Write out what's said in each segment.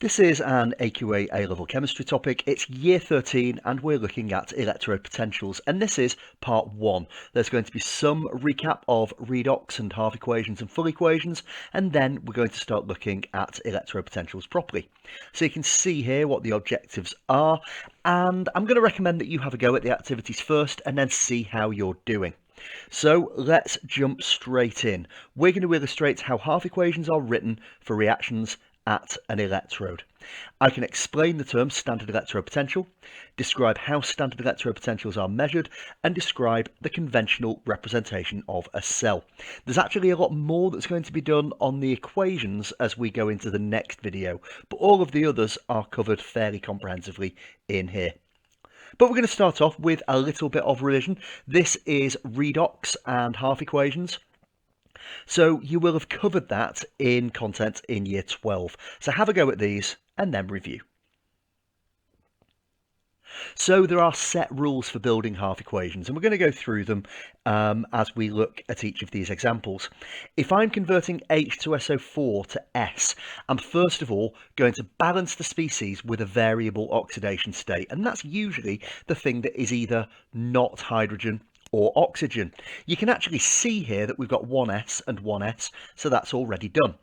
This is an AQA A-level chemistry topic. It's year 13 and we're looking at electrode potentials, and this is part 1. There's going to be some recap of redox and half equations and full equations, and then we're going to start looking at electrode potentials properly. So you can see here what the objectives are, and I'm going to recommend that you have a go at the activities first and then see how you're doing. So let's jump straight in. We're going to illustrate how half equations are written for reactions at an electrode. I can explain the term standard electrode potential, describe how standard electrode potentials are measured, and describe the conventional representation of a cell. There's actually a lot more that's going to be done on the equations as we go into the next video, but all of the others are covered fairly comprehensively in here. But we're going to start off with a little bit of revision. This is redox and half equations. So you will have covered that in content in year 12. So have a go at these and then review. So there are set rules for building half equations, and we're going to go through them as we look at each of these examples. If I'm converting H2SO4 to S, I'm first of all going to balance the species with a variable oxidation state, and that's usually the thing that is either not hydrogen or oxygen. You can actually see here that we've got one S and one S, so that's already done.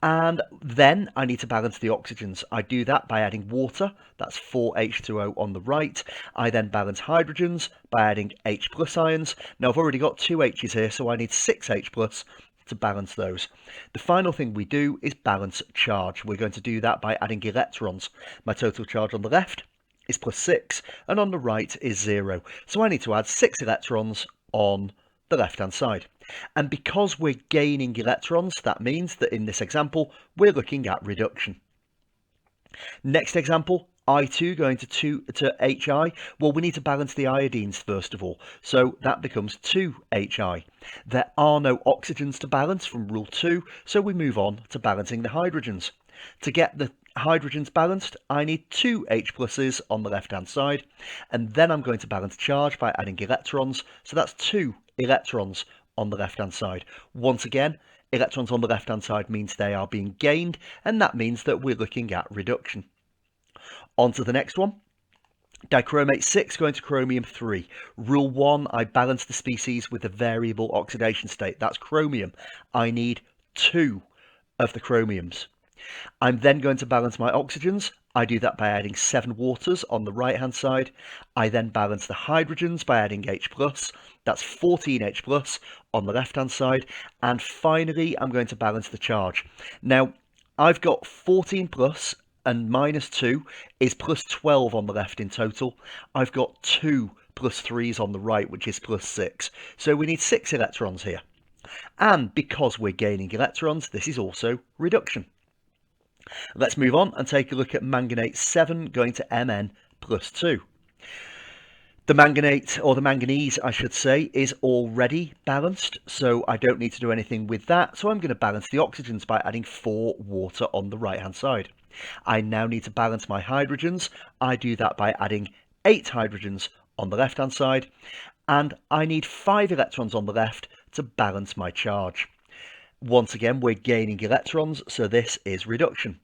And then I need to balance the oxygens. I do that by adding water, that's 4H2O on the right. I then balance hydrogens by adding H plus ions. Now I've already got two H's here, so I need 6H plus to balance those. The final thing we do is balance charge. We're going to do that by adding electrons. My total charge on the left is +6 and on the right is 0. So I need to add 6 electrons on the left hand side. And because we're gaining electrons, that means that in this example we're looking at reduction. Next example, I2 going to HI. Well, we need to balance the iodines first of all, so that becomes 2HI. There are no oxygens to balance from rule 2, so we move on to balancing the hydrogens. To get the hydrogens balanced, I need 2 H pluses on the left hand side, and then I'm going to balance charge by adding electrons, so that's 2 electrons on the left hand side. Once again, electrons on the left hand side means they are being gained, and that means that we're looking at reduction. On to the next one. Dichromate 6 going to chromium 3. Rule 1, I balance the species with a variable oxidation state. That's chromium. I need 2 of the chromiums. I'm then going to balance my oxygens. I do that by adding 7 waters on the right hand side. I then balance the hydrogens by adding H+. That's 14 H+ on the left hand side. And finally, I'm going to balance the charge. Now, I've got 14 plus and -2 is +12 on the left in total. I've got 2 +3s on the right, which is +6. So we need 6 electrons here. And because we're gaining electrons, this is also reduction. Let's move on and take a look at manganate 7 going to Mn+2. The manganate, or the manganese I should say, is already balanced, so I don't need to do anything with that. So I'm going to balance the oxygens by adding 4 water on the right hand side. I now need to balance my hydrogens. I do that by adding 8 hydrogens on the left hand side, and I need 5 electrons on the left to balance my charge. Once again, we're gaining electrons, so this is reduction.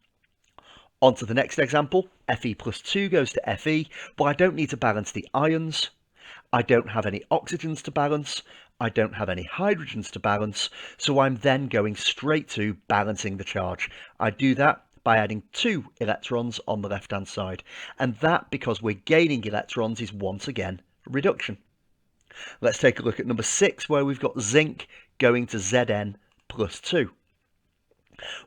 On to the next example, Fe+2 goes to Fe. Well, I don't need to balance the ions. I don't have any oxygens to balance. I don't have any hydrogens to balance, so I'm then going straight to balancing the charge. I do that by adding 2 electrons on the left-hand side, and that, because we're gaining electrons, is once again reduction. Let's take a look at number 6, where we've got zinc going to Zn+2.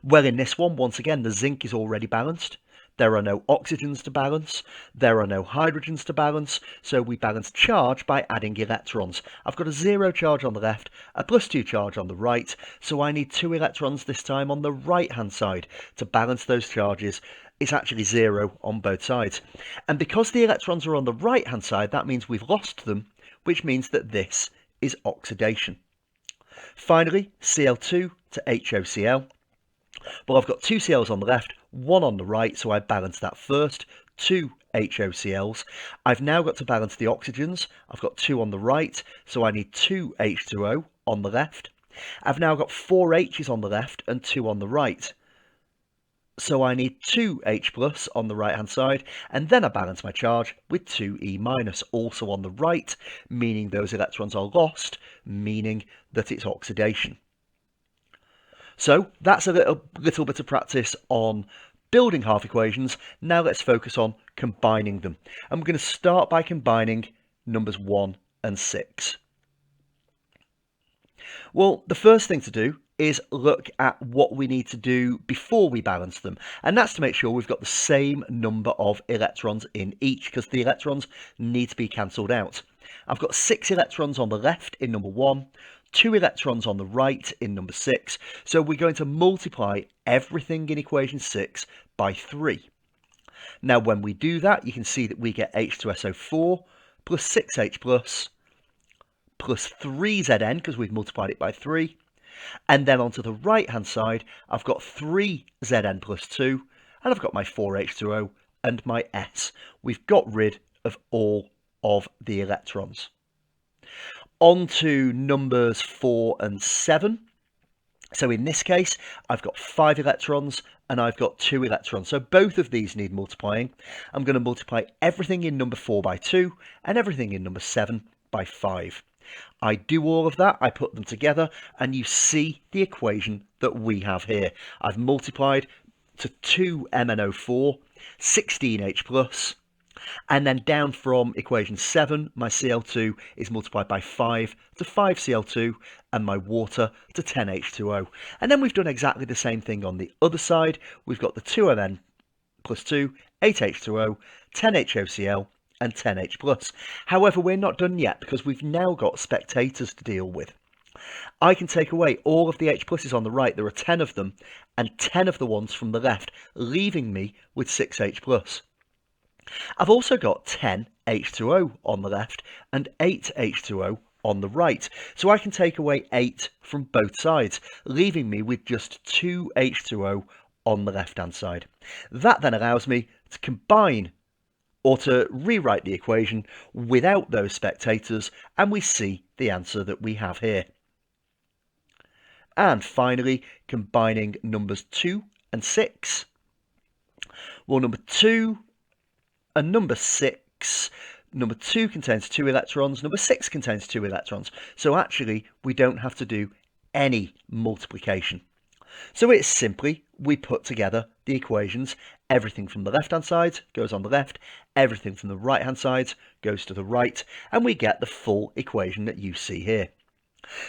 Well, in this one, once again, the zinc is already balanced. There are no oxygens to balance. There are no hydrogens to balance. So we balance charge by adding electrons. I've got a 0 charge on the left, a +2 charge on the right. So I need 2 electrons this time on the right-hand side to balance those charges. It's actually 0 on both sides. And because the electrons are on the right-hand side, that means we've lost them, which means that this is oxidation. Finally, Cl2 to HOCl. Well, I've got 2 Cls on the left, 1 on the right, so I balance that first, 2 HOCls. I've now got to balance the oxygens. I've got 2 on the right, so I need 2 H2O on the left. I've now got 4 H's on the left and 2 on the right. So I need 2H plus on the right hand side, and then I balance my charge with 2E minus also on the right, meaning those electrons are lost, meaning that it's oxidation. So that's a little bit of practice on building half equations. Now let's focus on combining them. And we're going to start by combining numbers 1 and 6. Well, the first thing to do is look at what we need to do before we balance them. And that's to make sure we've got the same number of electrons in each, because the electrons need to be cancelled out. I've got 6 electrons on the left in number 1, 2 electrons on the right in number 6. So we're going to multiply everything in equation 6 by 3. Now, when we do that, you can see that we get H2SO4 plus 6H plus 3Zn, because we've multiplied it by 3. And then onto the right-hand side, I've got 3Zn plus 2, and I've got my 4H2O and my S. We've got rid of all of the electrons. On to numbers 4 and 7. So in this case, I've got 5 electrons and I've got 2 electrons. So both of these need multiplying. I'm going to multiply everything in number 4 by 2 and everything in number 7 by 5. I do all of that, I put them together, and you see the equation that we have here. I've multiplied to 2MnO4, 16H plus, and then down from equation 7, my Cl2 is multiplied by 5 to 5Cl2, and my water to 10H2O. And then we've done exactly the same thing on the other side. We've got the 2Mn plus 2, 8H2O, 10HOCl, and 10H plus. However, we're not done yet because we've now got spectators to deal with. I can take away all of the H pluses on the right, there are 10 of them, and 10 of the ones from the left, leaving me with 6H plus. I've also got 10 H2O on the left and 8 H2O on the right, so I can take away 8 from both sides, leaving me with just 2 H2O on the left hand side. That then allows me to combine or to rewrite the equation without those spectators, and we see the answer that we have here. And finally, combining numbers 2 and 6. Well, number 2 and number 6, number 2 contains 2 electrons, number 6 contains 2 electrons. So actually, we don't have to do any multiplication. So it's simply, we put together the equations. Everything from the left-hand side goes on the left, everything from the right-hand side goes to the right, and we get the full equation that you see here.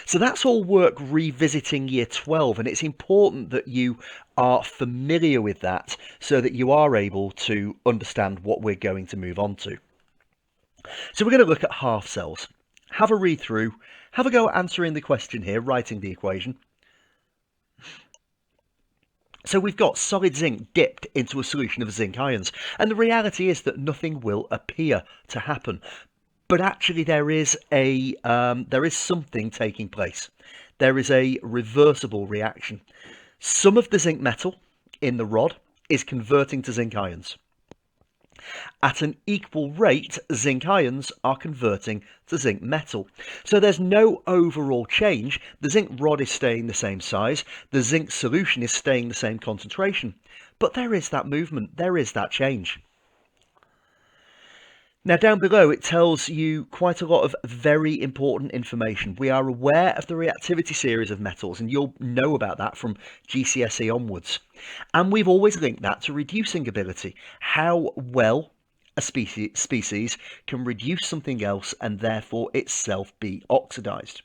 So that's all work revisiting year 12, and it's important that you are familiar with that so that you are able to understand what we're going to move on to. So we're going to look at half cells. Have a read through, have a go at answering the question here, writing the equation. So we've got solid zinc dipped into a solution of zinc ions, and the reality is that nothing will appear to happen. But actually there is something taking place. There is a reversible reaction. Some of the zinc metal in the rod is converting to zinc ions. At an equal rate, zinc ions are converting to zinc metal. So there's no overall change. The zinc rod is staying the same size. The zinc solution is staying the same concentration. But there is that movement. There is that change. Now down below it tells you quite a lot of very important information. We are aware of the reactivity series of metals, and you'll know about that from GCSE onwards. And we've always linked that to reducing ability, how well a species can reduce something else and therefore itself be oxidized.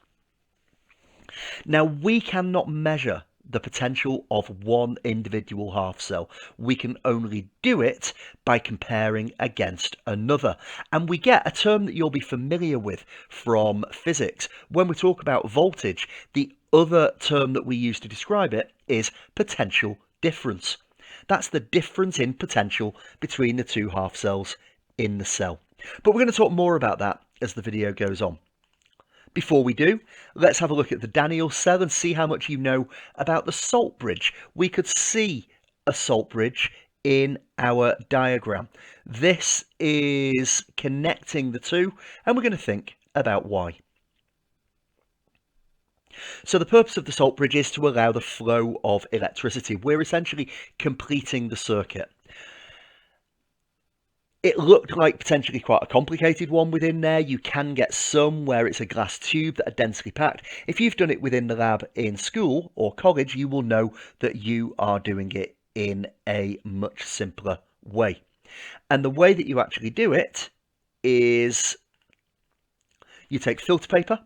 Now we cannot measure the potential of one individual half cell. We can only do it by comparing against another. And we get a term that you'll be familiar with from physics. When we talk about voltage, the other term that we use to describe it is potential difference. That's the difference in potential between the two half cells in the cell. But we're going to talk more about that as the video goes on. Before we do, let's have a look at the Daniell cell and see how much you know about the salt bridge. We could see a salt bridge in our diagram. This is connecting the two, and we're going to think about why. So the purpose of the salt bridge is to allow the flow of electricity. We're essentially completing the circuit. It looked like potentially quite a complicated one within there. You can get some where it's a glass tube that are densely packed. If you've done it within the lab in school or college, you will know that you are doing it in a much simpler way. And the way that you actually do it is you take filter paper,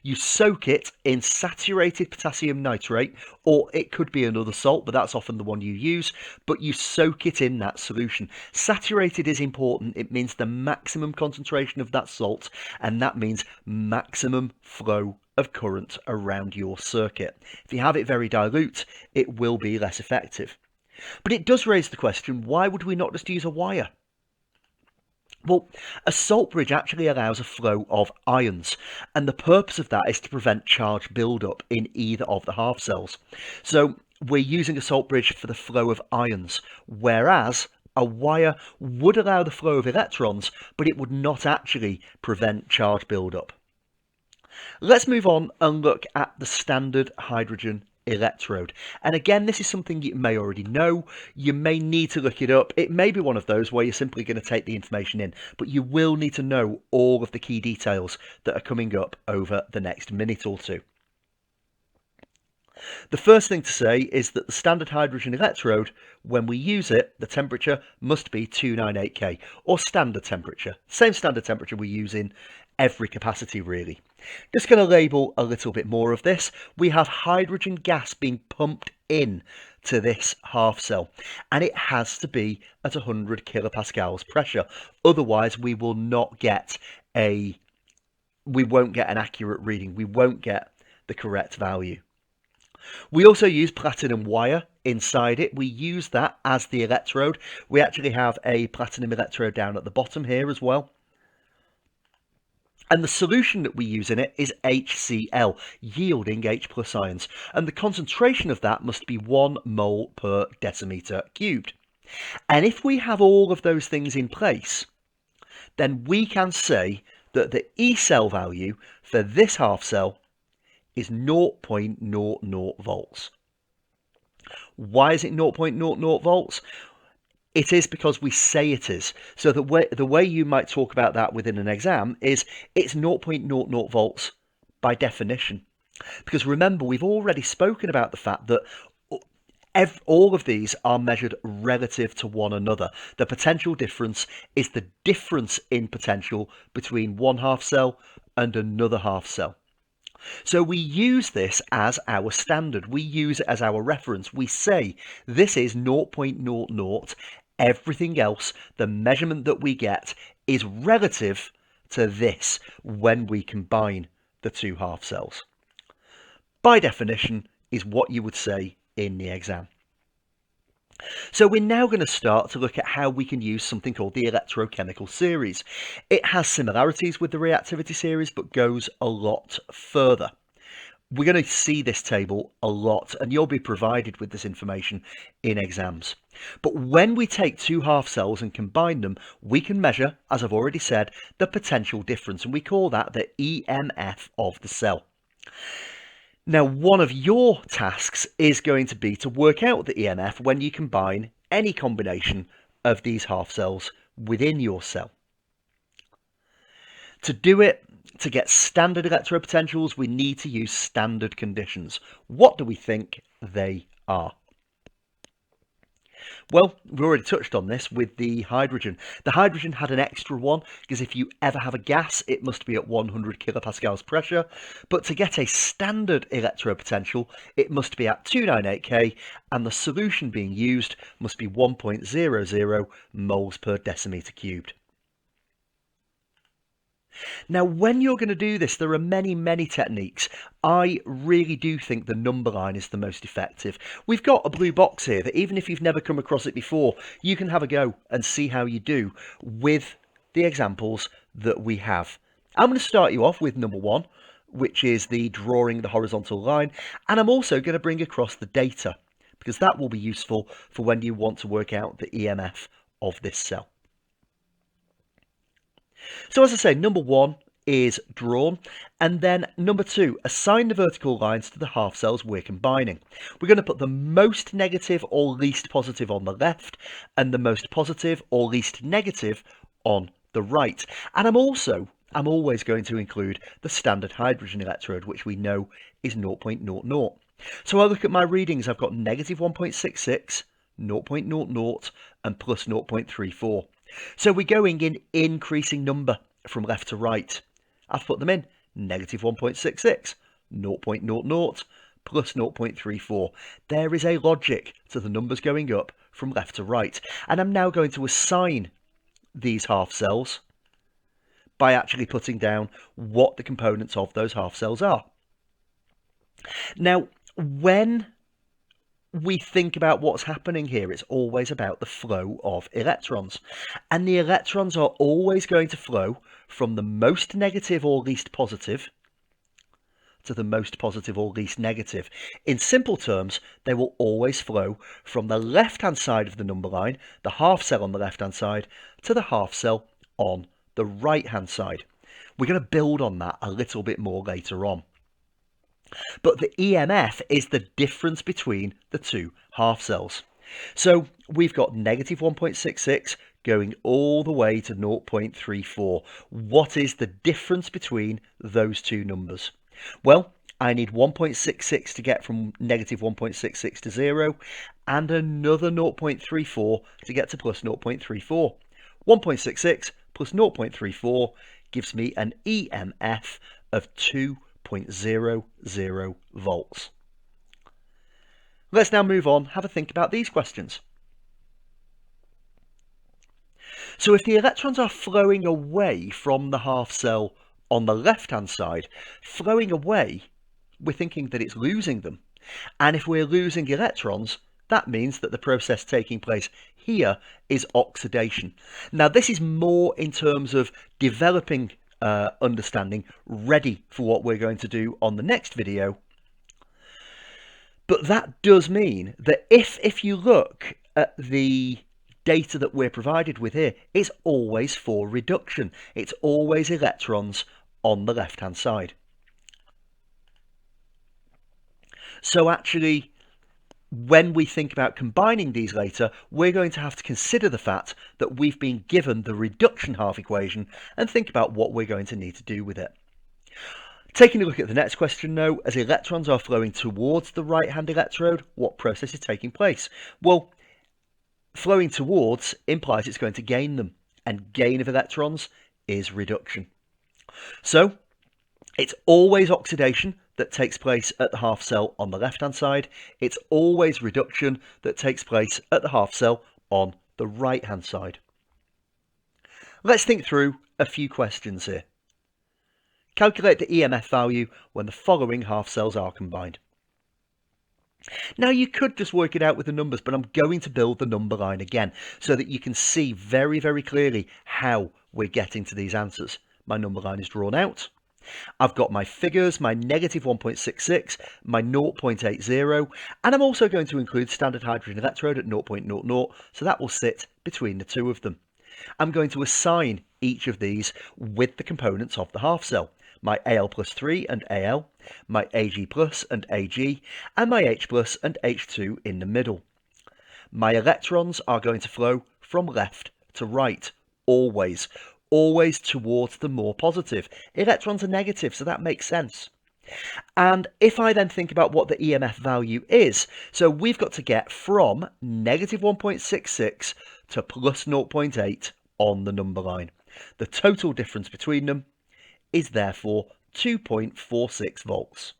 you soak it in saturated potassium nitrate, or it could be another salt, but that's often the one you use, but you soak it in that solution. Saturated is important. It means the maximum concentration of that salt, and that means maximum flow of current around your circuit. If you have it very dilute, it will be less effective. But it does raise the question, why would we not just use a wire? Well, a salt bridge actually allows a flow of ions, and the purpose of that is to prevent charge buildup in either of the half cells. So we're using a salt bridge for the flow of ions, whereas a wire would allow the flow of electrons, but it would not actually prevent charge buildup. Let's move on and look at the standard hydrogen electrode. And again, this is something you may already know. You may need to look it up. It may be one of those where you're simply going to take the information in, but you will need to know all of the key details that are coming up over the next minute or two. The first thing to say is that the standard hydrogen electrode, when we use it, the temperature must be 298 K, or standard temperature. Same standard temperature we use in every capacity really. Just going to label a little bit more of this. We have hydrogen gas being pumped in to this half cell, and it has to be at 100 kilopascals pressure. Otherwise, we won't get an accurate reading. We won't get the correct value. We also use platinum wire inside it. We use that as the electrode. We actually have a platinum electrode down at the bottom here as well. And the solution that we use in it is HCl, yielding H plus ions. And the concentration of that must be 1 mole per decimeter cubed. And if we have all of those things in place, then we can say that the E cell value for this half cell is 0.00 volts. Why is it 0.00 volts? It is because we say it is. So the way you might talk about that within an exam is it's 0.00 volts by definition. Because remember, we've already spoken about the fact that all of these are measured relative to one another. The potential difference is the difference in potential between one half cell and another half cell. So we use this as our standard. We use it as our reference. We say this is 0.00. Everything else, the measurement that we get, is relative to this when we combine the two half cells. By definition, is what you would say in the exam. So we're now going to start to look at how we can use something called the electrochemical series. It has similarities with the reactivity series, but goes a lot further. We're going to see this table a lot, and you'll be provided with this information in exams. But when we take two half cells and combine them, we can measure, as I've already said, the potential difference, and we call that the EMF of the cell. Now, one of your tasks is going to be to work out the EMF when you combine any combination of these half cells within your cell. To do it, to get standard electrode potentials, we need to use standard conditions. What do we think they are? Well, we already touched on this with the hydrogen. The hydrogen had an extra one because if you ever have a gas, it must be at 100 kilopascals pressure. But to get a standard electrode potential, it must be at 298 K, and the solution being used must be 1.00 moles per decimeter cubed. Now, when you're going to do this, there are many techniques. I really do think the number line is the most effective. We've got a blue box here that even if you've never come across it before, you can have a go and see how you do with the examples that we have. I'm going to start you off with number 1, which is the drawing the horizontal line, and I'm also going to bring across the data because that will be useful for when you want to work out the EMF of this cell. So as I say, number 1 is drawn. And then number 2, assign the vertical lines to the half cells we're combining. We're going to put the most negative or least positive on the left and the most positive or least negative on the right. And I'm always going to include the standard hydrogen electrode, which we know is 0.00. So I look at my readings, I've got negative 1.66, 0.00 and plus 0.34. So we're going in increasing number from left to right. I've put them in negative 1.66, 0.00 plus 0.34. There is a logic to the numbers going up from left to right. And I'm now going to assign these half cells by actually putting down what the components of those half cells are. Now, when we think about what's happening here, it's always about the flow of electrons. And the electrons are always going to flow from the most negative or least positive to the most positive or least negative. In simple terms, they will always flow from the left-hand side of the number line, the half cell on the left-hand side, to the half cell on the right-hand side. We're going to build on that a little bit more later on. But the EMF is the difference between the two half cells. So we've got negative 1.66 going all the way to 0.34. What is the difference between those two numbers? Well, I need 1.66 to get from negative 1.66 to 0, and another 0.34 to get to plus 0.34. 1.66 plus 0.34 gives me an EMF of 2.00 volts. Let's now move on, have a think about these questions. So if the electrons are flowing away from the half cell on the left-hand side, flowing away, we're thinking that it's losing them. And if we're losing electrons, that means that the process taking place here is oxidation. Now, this is more in terms of developing understanding, ready for what we're going to do on the next video. But that does mean that if you look at the data that we're provided with here, it's always for reduction. It's always electrons on the left-hand side. So actually, when we think about combining these later, we're going to have to consider the fact that we've been given the reduction half equation and think about what we're going to need to do with it. Taking a look at the next question now, as electrons are flowing towards the right-hand electrode, what process is taking place? Well, flowing towards implies it's going to gain them, and gain of electrons is reduction. So it's always oxidation that takes place at the half cell on the left-hand side. It's always reduction that takes place at the half cell on the right-hand side. Let's think through a few questions here. Calculate the EMF value when the following half cells are combined. Now, you could just work it out with the numbers, but I'm going to build the number line again so that you can see very, very clearly how we're getting to these answers. My number line is drawn out. I've got my figures, my negative 1.66, my 0.80, and I'm also going to include standard hydrogen electrode at 0.00, so that will sit between the two of them. I'm going to assign each of these with the components of the half cell. My Al plus 3 and Al, my Ag plus and Ag, and my H plus and H2 in the middle. My electrons are going to flow from left to right, always towards the more positive. Electrons are negative, so that makes sense. And if I then think about what the EMF value is, so we've got to get from negative 1.66 to plus 0.8 on the number line. The total difference between them is therefore 2.46 volts.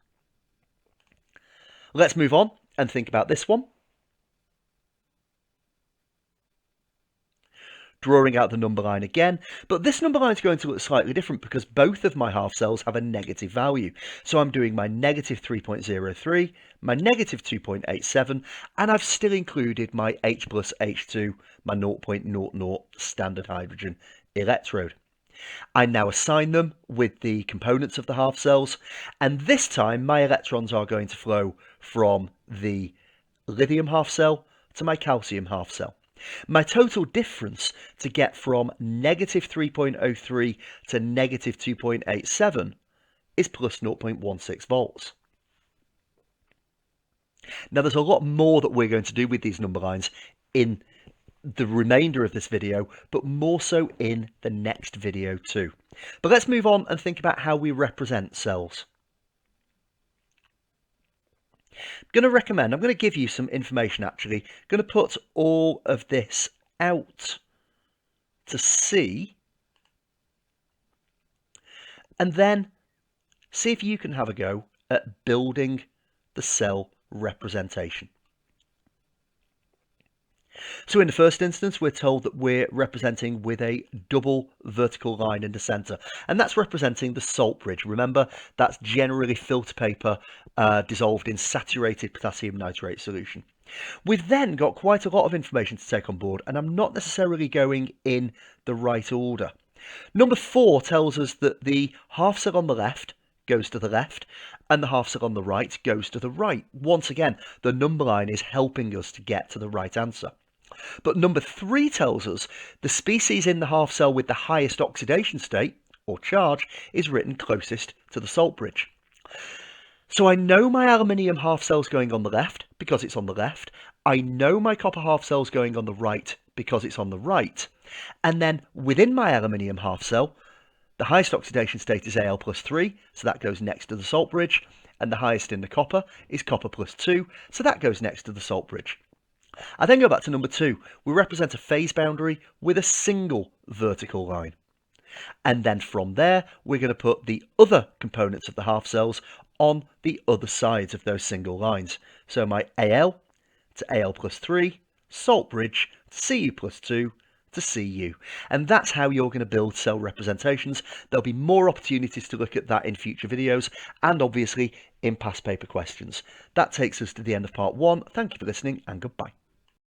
Let's move on and think about this one. Drawing out the number line again, but this number line is going to look slightly different because both of my half cells have a negative value. So I'm doing my negative 3.03, my negative 2.87, and I've still included my H plus H2, my 0.00 standard hydrogen electrode. I now assign them with the components of the half cells, and this time my electrons are going to flow from the lithium half cell to my calcium half cell. My total difference to get from negative 3.03 to negative 2.87 is plus 0.16 volts. Now there's a lot more that we're going to do with these number lines in the remainder of this video, but more so in the next video too. But let's move on and think about how we represent cells. I'm going to give you some information actually. I'm going to put all of this out to see, and then see if you can have a go at building the cell representation. So in the first instance, we're told that we're representing with a double vertical line in the center, and that's representing the salt bridge. Remember, that's generally filter paper dissolved in saturated potassium nitrate solution. We've then got quite a lot of information to take on board, and I'm not necessarily going in the right order. Number 4 tells us that the half cell on the left goes to the left, and the half cell on the right goes to the right. Once again, the number line is helping us to get to the right answer. But number 3 tells us the species in the half cell with the highest oxidation state, or charge, is written closest to the salt bridge. So I know my aluminium half cell's going on the left because it's on the left. I know my copper half cell's going on the right because it's on the right. And then within my aluminium half cell, the highest oxidation state is Al plus 3, so that goes next to the salt bridge. And the highest in the copper is copper plus 2, so that goes next to the salt bridge. I then go back to number 2. We represent a phase boundary with a single vertical line. And then from there, we're going to put the other components of the half cells on the other sides of those single lines. So my Al to Al plus 3, salt bridge to Cu plus 2 to Cu. And that's how you're going to build cell representations. There'll be more opportunities to look at that in future videos and obviously in past paper questions. That takes us to the end of part 1. Thank you for listening and goodbye.